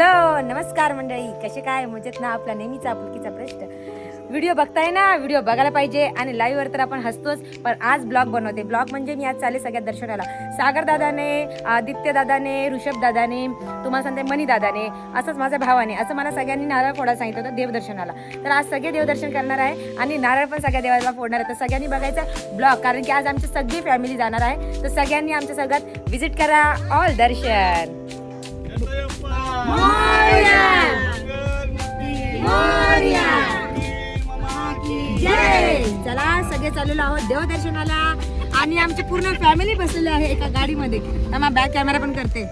Hello नमस्कार मंडळी, कसे काय मजेत ना? आपला नेहमीचा आपुलकीचा प्रश्न. व्हिडिओ बघताय ना, व्हिडिओ बघायला पाहिजे आणि लाईव्ह वर तर आपण हसतोच, पण आज ब्लॉग बनवते. ब्लॉग म्हणजे मी आज चालले सगळ्या दर्शनाला. सागर दादाने, आदित्य दादाने, ऋषभ दादाने, तुम्हाला सांगते मनी दादाने, असंच माझ्या भावाने, असं मला सगळ्यांनी नारळ फोडायला सांगितलं होतं देवदर्शनाला. तर आज सगळे देवदर्शन करणार आहे आणि नारळ पण सगळ्या देवाला फोडणार आहे. तर सगळ्यांनी बघायचा ब्लॉग, कारण की आज आमची सगळी फॅमिली जाणार आहे. तर सगळ्यांनी आमच्या सगळ्यात व्हिजिट करा. ऑल दर्शन. चला सगळे चाललेलो आहोत देवदर्शनाला आणि आमची पूर्ण फॅमिली बसलेली आहे एका गाडीमध्ये. बॅक कॅमेरा पण करते.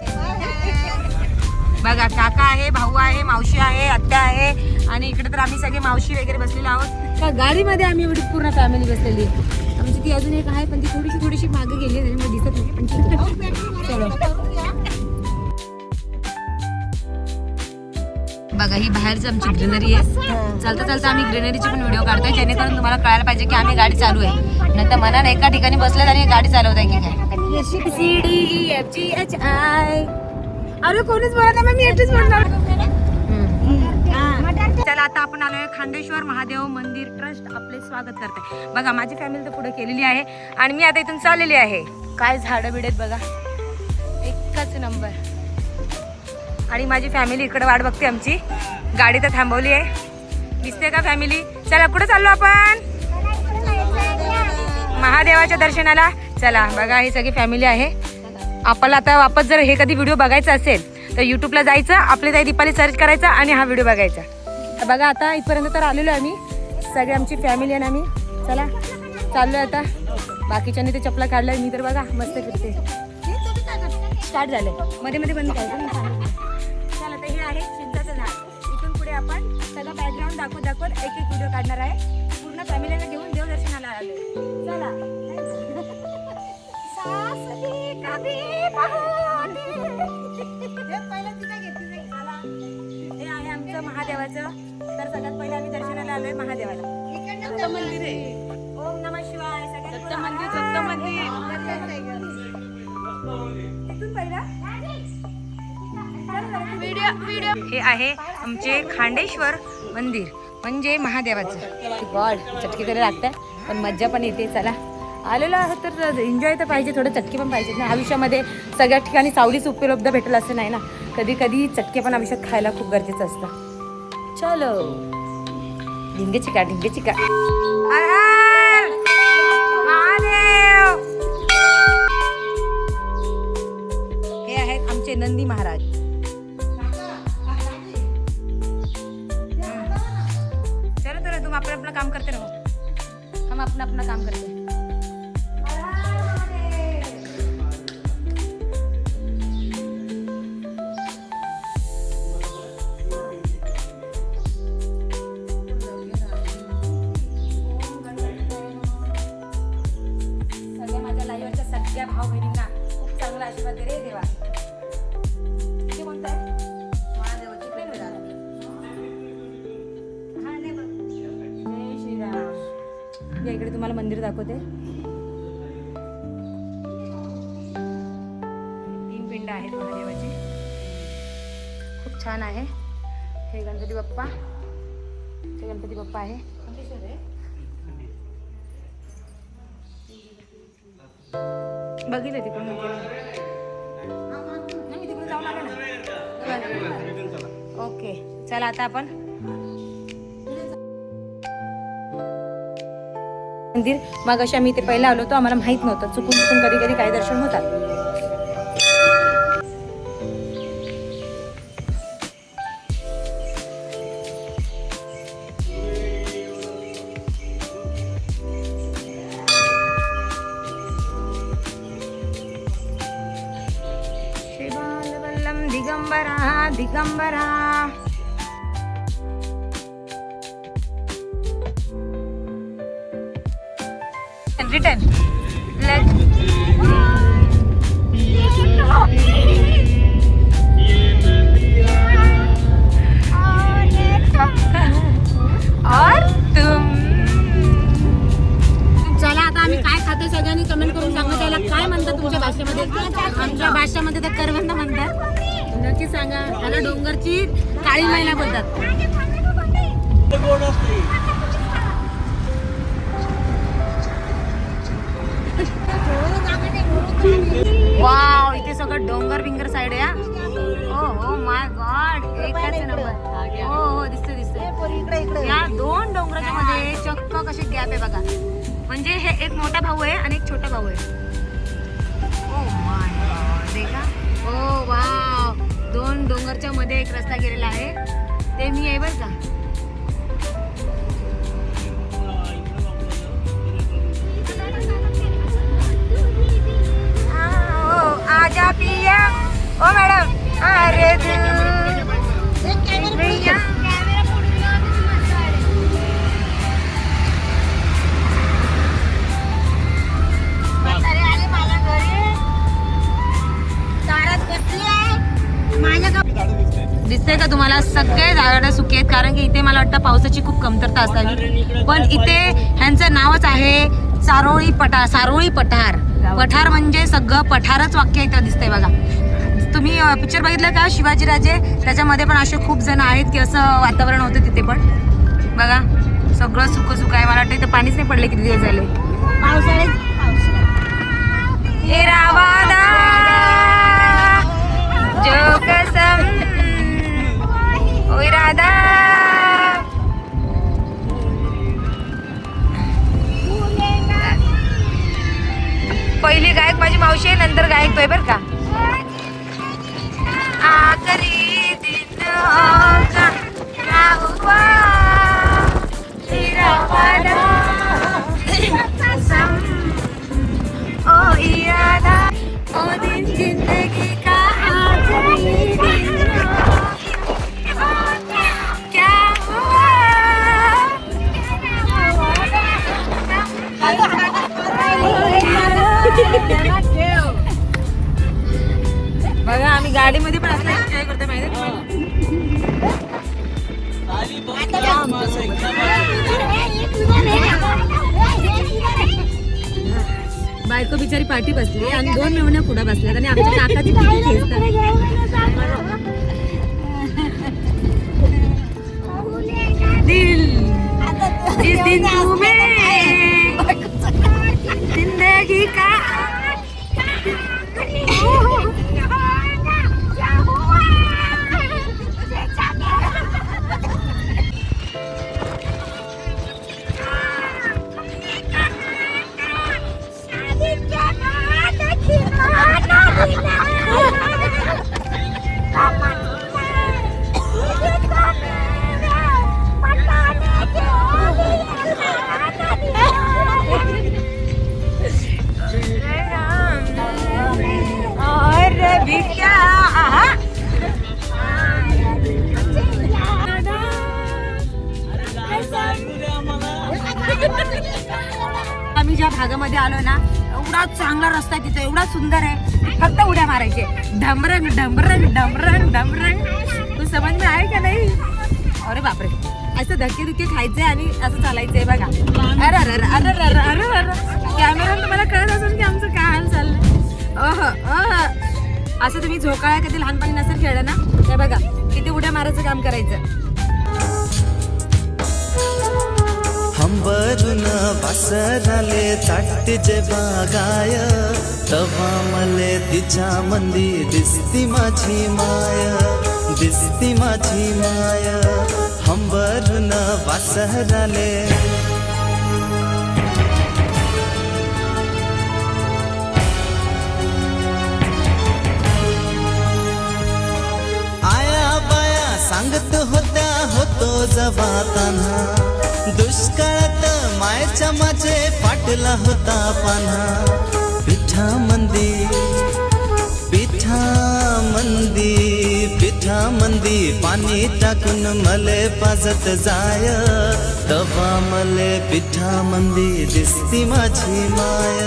बघा, काका आहे, भाऊ आहे, मावशी आहे, आत्या आहे आणि इकडे तर आम्ही सगळे मावशी वगैरे बसलेलो आहोत. त्या गाडीमध्ये आम्ही एवढी पूर्ण फॅमिली बसलेली आहे. आमची ती अजून एक आहे, पण ती थोडीशी मागे गेली, त्याच्यामुळे दिसत नाही. चलो बघा, ही बाहेरची आमची ग्रीनरी आहे. चालता चालता आम्ही ग्रीनरीची पण व्हिडिओ काढतोय, जेणेकरून तुम्हाला कळायला पाहिजे की आम्ही गाडी चालू आहे. नंतर मनाने एका ठिकाणी बसल्यात आणि गाडी चालवताय की काय. अरे कोणीच बोलत नाही, मी एकटीच बोलणार. चला आता आपण आलोय खांडेश्वर महादेव मंदिर ट्रस्ट आपले स्वागत करते. बघा, माझी फॅमिली तर पुढे केलेली आहे आणि मी आता इथून चाललेली आहे. काय झाडं बिडत बघा, एकच नंबर. आणि माझी फॅमिली इकडे वाट बघते आमची. गाडी तर थांबवली आहे, दिसते का फॅमिली? चला कुठे चाललो आपण? महादेवाच्या दर्शनाला. चला बघा, ही सगळी फॅमिली आहे. आपल्याला आता वापस जर हे कधी व्हिडिओ बघायचा असेल तर यूट्यूबला जायचं, आपली ताई दीपाली सर्च करायचा आणि हा व्हिडिओ बघायचा. बघा, आता इथपर्यंत तर आलेलो आहे आम्ही, सगळी आमची फॅमिली आहे ना. आम्ही चला चाललोय आता. बाकीच्यांनी ते चपला काढलाय, मी तर बघा मस्त फिरते. स्टार्ट झाले, मध्ये मध्ये बंद करायचं. चला, तर हे आहे चिंचाचं झाड. इथून पुढे आपण सगळं बॅकग्राऊंड दाखवत एक एक व्हिडिओ काढणार आहे. पूर्ण फॅमिलीला घेऊन देवदर्शनाला आलोय. चला. हे आहे आमचं महादेवाचं. तर सगळ्यात पहिले आम्ही दर्शनाला आलोय महादेवाला. मंदिर आहे. ओम नमः शिवाय. दत्त मंदिर. तिथून पहिला हे आहे आमचे खांडेश्वर मंदिर, म्हणजे महादेवाचं. गॉड, चटकी तरी लागतं पण मज्जा पण येते. चला आलेलो आहोत तर एन्जॉय तर पाहिजे, थोडं चटके पण पाहिजेत ना. आयुष्यामध्ये सगळ्या ठिकाणी सावलीच उपलब्ध भेटेल असं नाही ना. कधी कधी चटके पण आयुष्यात खायला खूप गरजेचं असतं. चलो ढिंगे चिका. हर हर महादेव. हे आहेत आमचे नंदी महाराज. चलो तर तुम अपना काम करते रहो, हम अपना काम करते हैं. सगळ्या भाऊ बहिणींना खूप चांगला आशीर्वाद दे रे देवा. किती म्हणताय महादेवाची प्रेम झाला. हा नाही बघ. जय श्रीराम. या इकडे तुम्हाला मंदिर दाखवते. 3 पिंड आहेत महादेवाची, खूप छान आहे. हे गणपती बाप्पा, आहे. बघितलं तिकडून. मी तिकडून जाऊन आले ना. ओके चला आता आपण मंदिर. मग अशा मी ते पहिला आलो होतो, आम्हाला माहित नव्हतं. चुकून कधी कधी काय दर्शन होतात. दिगंबरा. रिटर्न और तुम. चला आता आम्ही काय खातो सगळ्यांनी कमेंट करून सांगा. त्याला काय म्हणतात तुमच्या भाषेमध्ये? आमच्या भाषेमध्ये तर करवंद म्हणतात. नक्की सांगा. मला डोंगर नंबरची काळी मैना बोलतात. वाव, इथे सगळं डोंगर बिंगर साइड आहे. हो माय गॉड, एकच नंबर. हो दिसते दिसते. या 2 डोंगराच्या मध्ये चक्क कशी गॅप आहे बघा. म्हणजे हे एक मोठा भाऊ आहे आणि एक छोटा भाऊ आहे. ओ माय गॉड, देखा. ओ वाव, 2 डोंगरच्या मध्ये एक रस्ता गेलेला आहे. ते मी आहे बरं का. आजा पिया ओ मॅडम, अरे दिसते का तुम्हाला? सगळे झाडं सुके आहेत कारण की इथे मला वाटतं पावसाची खूप कमतरता असावी. पण इथे ह्यांचं नावच आहे सारोळी पठार. सारोळी पठार. पठार म्हणजे सगळं पठारच वाक्य इथं दिसतंय बघा. तुम्ही पिक्चर बघितलं का शिवाजीराजे? त्याच्यामध्ये पण असे खूप जण आहेत की असं वातावरण होतं तिथे पण बघा. सगळं सुकं सुकं आहे. मला वाटतं इथं पाणीच नाही पडले किती दिवस झाले. पावसाळ्यात जो कसम ओय राधा. पहिली गायक माझी मावशी आहे, नंतर गायक तोय बर का. आखरी दिन होगा क्या हुआ तेरा वादा कसम ओ इरादा ओ दिन जिंदगी का आखरी दिन क्या हुआ. बघा आम्ही गाडीमध्ये पण असं एन्जॉय करतो माहिती बायको बिचारी पाठी बसली आणि 2 मेहुण्या पुढे बसल्यात आणि आमच्या काकाची किती खेचतात. दिल जिस दिन तुम्हें जिंदगी का आम्ही ज्या भागामध्ये आलो ना, एवढा चांगला रस्ता आहे तिथे, एवढा सुंदर आहे. फक्त उड्या मारायचे. ढमरंग ढमरंग ढमरंग ढमरंग. तू समज में आहे का नाही? अरे बापरे, असं धक्के धुक्के खायचे आणि असं चालायचंय बघा. अरे अरे अरे अरे अरे अरे कॅमेरा तुम्हाला कळत असेल की आमचं काय हाल चाललंय. असं तुम्ही झोकाळ्या कधी लहानपणी नसेल खेळलं ना, ते बघा किती उड्या मारायचं काम करायचं. हंबरून वासराले चाटते जे बागाय, तवा मले तिच्या मंदी दिसती माझी माय, दिसती माझी माय. हंबरून वासराले आया बाया सांगत होत्या होतो जवाताना, दुष्काळात मायच्या माझे फाटला होता पान्हा. पिठा मंदी पिठा मंदी पिठा मंदी पाणी टाकून मले पाजत जाय, तवा मले पिठा मंदी दिसती माझी माय,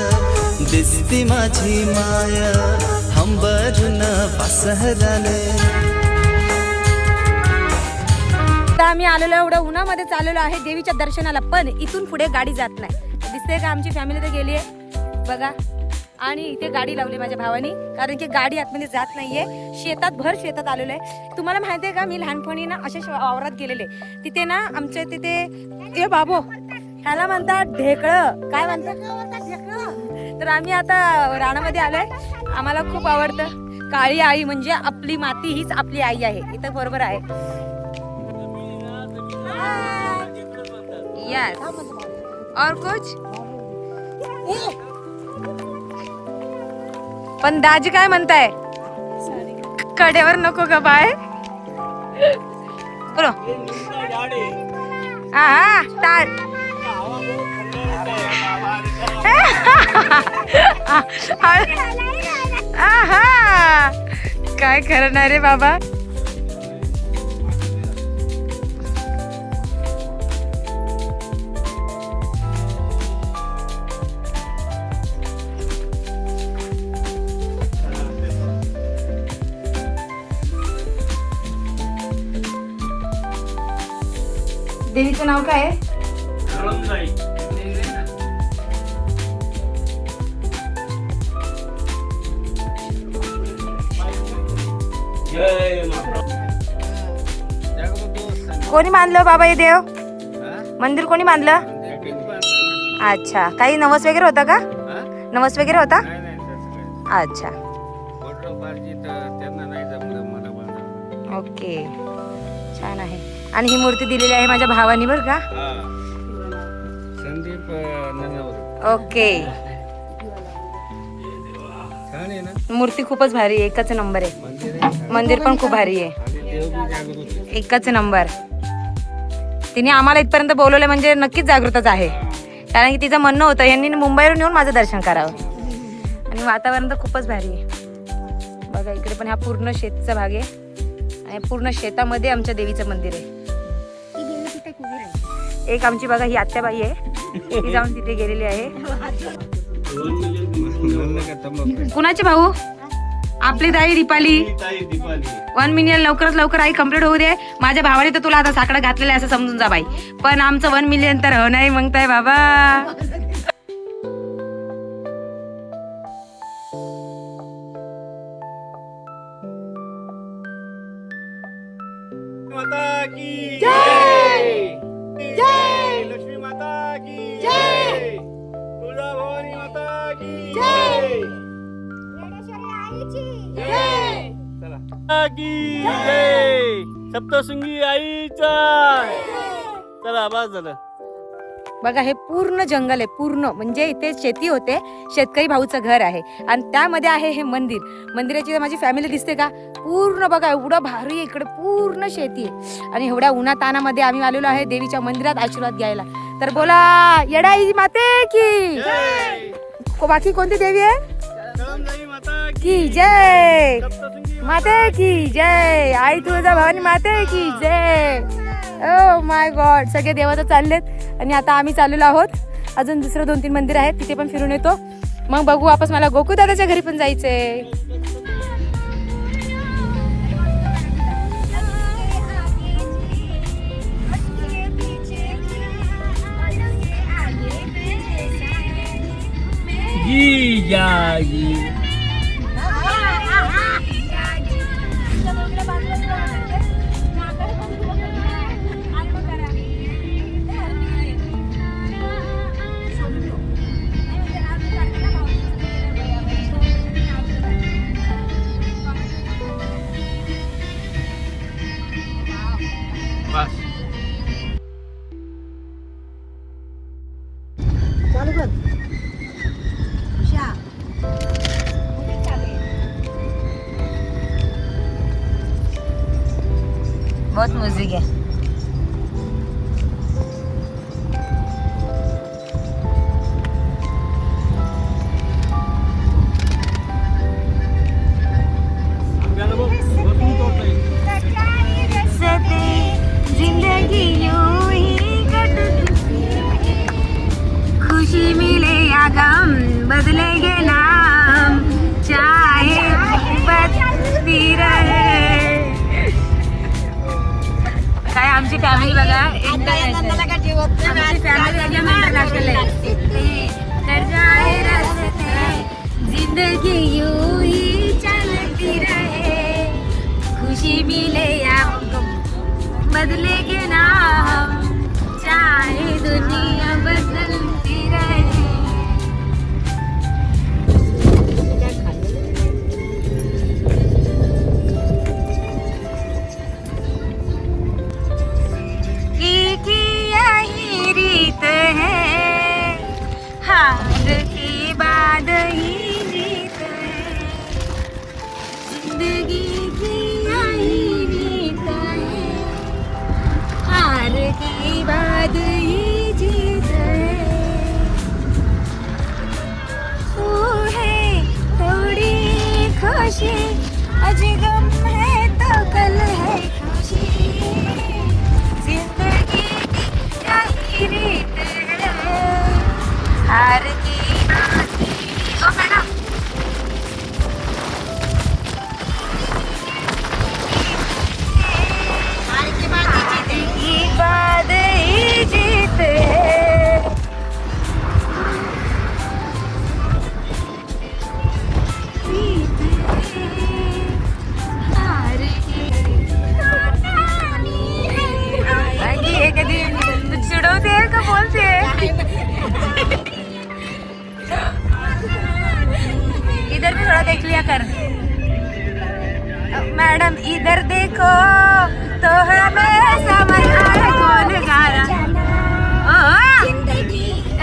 दिसती माझी माय. हंबरून वासराले आम्ही आलेलो एवढं उन्हामध्ये चाललेलो आहे देवीच्या दर्शनाला, पण इथून पुढे गाडी जात नाही. दिसते का आमची फॅमिली तर गेली आहे बघा. आणि इथे गाडी लावली माझ्या भावानी, कारण की गाडी आतमध्ये जात नाहीये. भर शेतात आलेलो आहे. तुम्हाला माहिती आहे का, मी लहानपणी ना अशा वावरात गेलेले. तिथे ना आमच्या तिथे ए बाबो ह्याला म्हणतात ढेकळं, काय म्हणतात ढेकळं. तर आम्ही आता रानामध्ये आलोय. आम्हाला खूप आवडतं. काळी आई म्हणजे आपली माती हीच आपली आई आहे. इथं बरोबर आहे. यस. और कुछ पण दाजी काय म्हणताय, कडेवर नको का बाय. बोलो हा ताट. काय करणार रे बाबा. देवीचं नाव काय आहे. कोणी बांधलं बाबा हे देव मंदिर, कोणी बांधलं. अच्छा, काही नवस वगैरे होता का. नवस वगैरे होता. अच्छा ओके, छान आहे. आणि ही मूर्ती दिलेली आहे माझ्या भावानी बरं का. संदीप. ओके, मूर्ती खूपच भारी आहे. एकच नंबर आहे. मंदिर पण खूप भारी आहे. एकच नंबर. तिने आम्हाला इथपर्यंत बोलवलं म्हणजे नक्कीच जागृतच आहे. कारण की तिचं म्हणणं होतं यांनी मुंबईवरून येऊन माझं दर्शन करावं. आणि वातावरण तर खूपच भारी आहे. बघा इकडे पण हा पूर्ण शेतीचा भाग आहे. आणि पूर्ण शेतामध्ये आमच्या देवीचं मंदिर आहे. एक आमची बघा ही आत्याबाई आहे, ती जाऊन तिथे गेलेली आहे. कुणाचे भाऊ. आपली ताई दीपाली. 1 मिलियन लवकरात लवकर आई कंप्लीट होऊ दे. माझ्या भावाने तर तुला आता साकडं घातलेलं आहे असं समजून जा बाई. पण आमचं 1 मिलियन तर हो नाही मगताय बाबा. माता की जय. जय लक्ष्मी माता की जय. तुळजा भवानी माता की जय. चला की जय. सप्तशृंगी आईचा. चला बस झालं. बघा हे पूर्ण जंगल आहे. पूर्ण म्हणजे इथे शेती होते. शेतकरी भाऊचं घर आहे आणि त्यामध्ये आहे हे मंदिर. मंदिराची माझी फॅमिली दिसते का. पूर्ण बघा एवढं भारी आहे. इकडे पूर्ण शेती आहे. आणि एवढ्या उन्हातानामध्ये आम्ही आलेलो आहे देवीच्या मंदिरात आशीर्वाद घ्यायला. तर बोला येडाई माते की. बाकी कोणती देवी आहे. की जय. माते की जय. आई तुळजा भवानी माते की जय. ओ माय गॉड, सगळे देव तर चाललेत. आणि आता आम्ही चाललेलो आहोत. अजून दुसरं 2-3 मंदिर आहेत तिथे पण फिरून येतो. मग बघू वापस. मला गोकू दादाच्या घरी पण जायचंय. बहुत म्यूजिक है. जिंदगी यूं ही कटती, खुशी मिले या गम बदलेंगे नाम, चाहे बदलती रहे. काय आमची फॅमिली बघा इंटरनॅशनल जिंदगी यूं ही चलती रहे, खुशी मिले या बदलेगे ना हम, चाहे दुनिया बदलती रहे. की यही रीत है, हार के बाद ही जीत है, जिंदगी की यही रीत है, हार के बाद ही जीत है. तू है थोड़ी खुशी, आज गम है तो कल है खुशी, जिंदगी की यही रीत है, हार की बात. ओ मैडम, हार के बाद ही जीत है. जीत है, हार की बाकी है. कधी तू चिडवते का बोलते? इधर भी थोड़ा देख लिया कर. मैडम इधर देखो तो हमें समझ आए कौन गा रहा.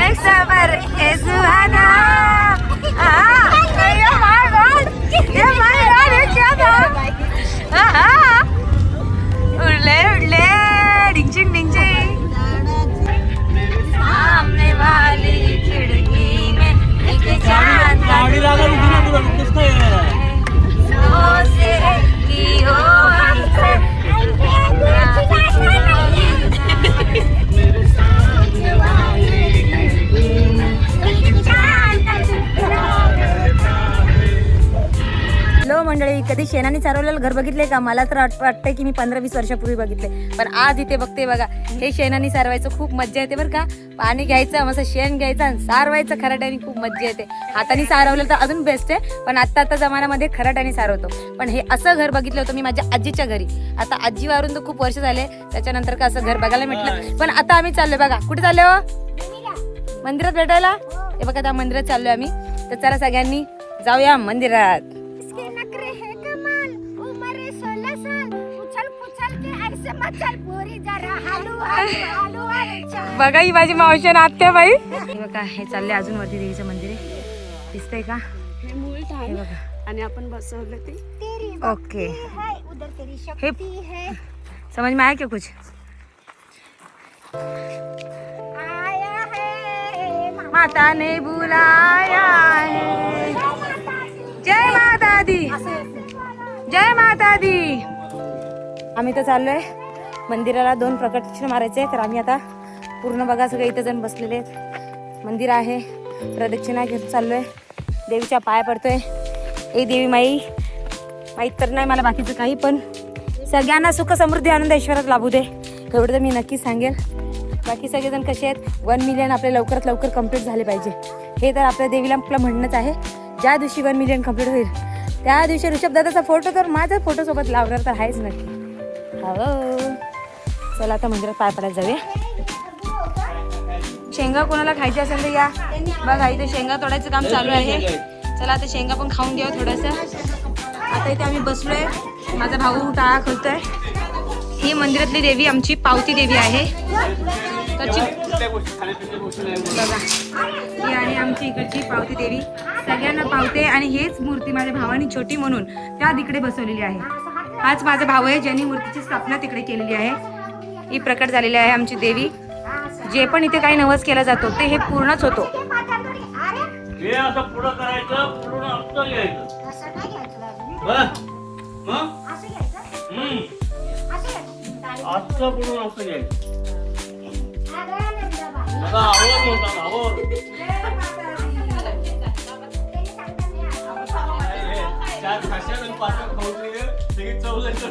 एक समर ए सुहाना. ये क्या था? उड़ले उड़ले डिंचिंग डिंचिंग, सामने वाली खिड़की में एक चांद गाडी लागली होती ना तुला, नुकतंच काय आहे? से की हो हमसे. हॅलो मंडळी, कधी शेणाने चालवलेलं घर बघितले का? मला तर वाटतंय की मी 15-20 वर्षापूर्वी बघितले, पण आज इथे बघते बघा. हे शेणाने सारवायचं खूप मज्जा येते बरं का. पाणी घ्यायचं, मस्त शेण घ्यायचं आणि सारवायचं खराट्याने, खूप मज्जा येते. हाताने सारवलं तर अजून बेस्ट आहे, पण आता जमान्यामध्ये खराट्याने सारवतो. पण हे असं घर बघितलं होतं मी माझ्या आजीच्या घरी. आता आजी वारून तर खूप वर्ष झाले, त्याच्यानंतर का असं घर बघायला भेटलं. पण आता आम्ही चाललोय बघा. कुठे चाललो? मंदिरात भेटायला. हे बघा त्या मंदिरात चाललोय आम्ही. तर चला सगळ्यांनी जाऊया मंदिरात. बघा ही माझी मावशी आत्या बाई. हे बघा हे चालले अजून वरती देवीचं मंदिर आहे, दिसतंय का? हे बघा आणि आपण बसवलं ते. ओके, हे समझ में आया क्या कुछ? माता ने बुलाया है. जय माता दी, जय माता दी. आम्ही तर चाललोय मंदिराला 2 प्रदक्षिणा मारायचे. तर आम्ही आता पूर्ण बघा सगळे इथे जण बसलेले आहेत. मंदिर आहे, प्रदक्षिणा घेऊन चाललोय, देवीच्या पाया पडतोय. ए देवी माई, माहीत तर नाही मला बाकीचं काही, पण सगळ्यांना सुख समृद्धी आनंद ऐश्वर्यात लाभू दे एवढं तर मी नक्कीच सांगेल. बाकी सगळेजण कसे आहेत? 1 मिलियन आपले लवकरात लवकर कंप्लीट झाले पाहिजे, हे तर आपल्या देवीला आपलं म्हणणंच आहे. ज्या दिवशी 1 मिलियन कंप्लीट होईल त्या दिवशी ऋषभ दादाचा फोटो तर माझ्या फोटो सोबत लावणार तर आहेच नक्की. हो, चला आता मंदिरात पाय पडायला जाऊया. शेंगा कोणाला खायची असेल तर या बघा, इथे शेंगा तोडायचं काम चालू आहे. चला आता शेंगा पण खाऊन घ्या थोडंसं. आता इथे आम्ही बसलोय, माझा भाऊ टाळा खोलतोय. ही मंदिरातली देवी आमची पावती देवी आहे. त्याची बघा, ही आहे आमची इकडची पावती देवी, सगळ्यांना पावते. आणि हेच मूर्ती माझ्या भावानी छोटी म्हणून त्या तिकडे बसवलेली आहे. हाच माझा भाऊ आहे ज्यांनी मूर्तीची स्थापना तिकडे केलेली आहे. ही प्रकट झालेली आहे आमची देवी. जे पण इथे काही नवस केला जातो ते हे पूर्णच होतो. हे असं पुढं करायचं, पुढून असं घ्यायचं. असं पुढून असं घ्यायचं. आता आवर म्हणतात, आवर. चार खाशा आणि 5 खाऊन सगळी चव लागते.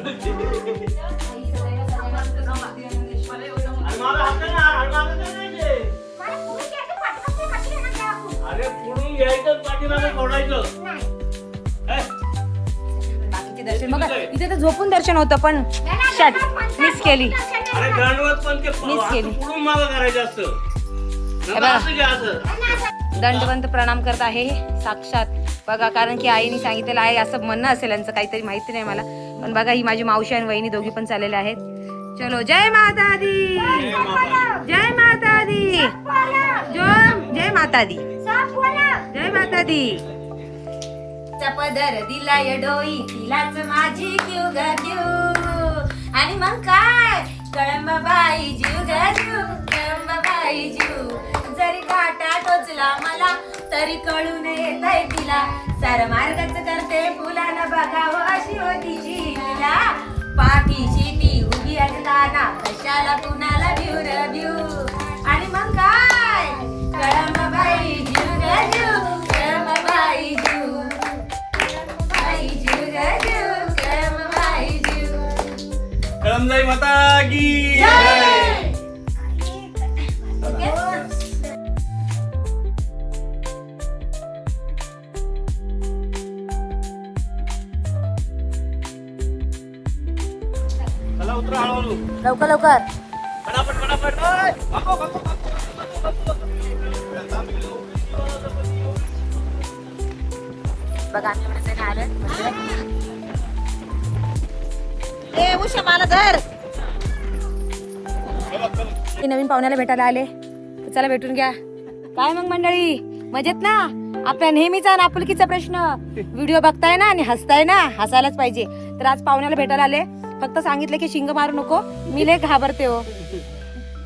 अरे पुढून घ्यायचं पाठी कुणाला सोडायचं हे? बाकीचे दर्शन बघा इथे तर झोपून दर्शन होतं पण शट मिस केली. अरे दंडवत पण ते मिस केली. पुढून मागं करायचं असतं हे बघा. असं घ्या असं. दंडवंत प्रणाम करत आहे साक्षात बघा, कारण की आईने सांगितलेलं आहे असं म्हणणं असेल यांचं काहीतरी माहिती नाही मला, पण बघा ही माझी मावशी आणि वहिनी दोघी पण चाललेल्या आहेत. चलो जय माता दी, जय माता दी, जय माता दी, जय माता दी. पदर दिलाय डोई तिलाच माझी क्यू ग क्यू, आणि मग काय कळंबाबाई जीव ग जीव, कळंबाबाई जीव. जरी काटा टोचला मला तरी कळून येतय तिला, सार मार्गच करते फुलानं बघावं अशी होतीची लीला. पाठीशी ती उभी असताना कशाला कुणाला भिऊ र भिऊ, आणि मग काय कळंबाबाई जीव ग जीव, कळंबाबाई जीव, बाई जीव ग जीव, कळंबाबाई जीव. कळमजाई माता की जय. चला उतरा हळूहळू. लवकर लवकर. फटाफट फटाफट. ओय, बापो, बापो, बापो. बघा आम्ही एवढं जण आलोय मंदिरात. ए उषा मला धर. हे नवीन पाहुण्याला भेटायला आले तर चला भेटून घ्या. काय मग मंडळी मजेत ना? आपल्या नेहमीचा आणि आपुलकीचा प्रश्न, व्हिडिओ बघताय ना आणि हसताय ना, हसायलाच पाहिजे. तर आज पाहुण्याला भेटायला आले, फक्त सांगितलं की शिंग मारू नको, मी लय घाबरते हो.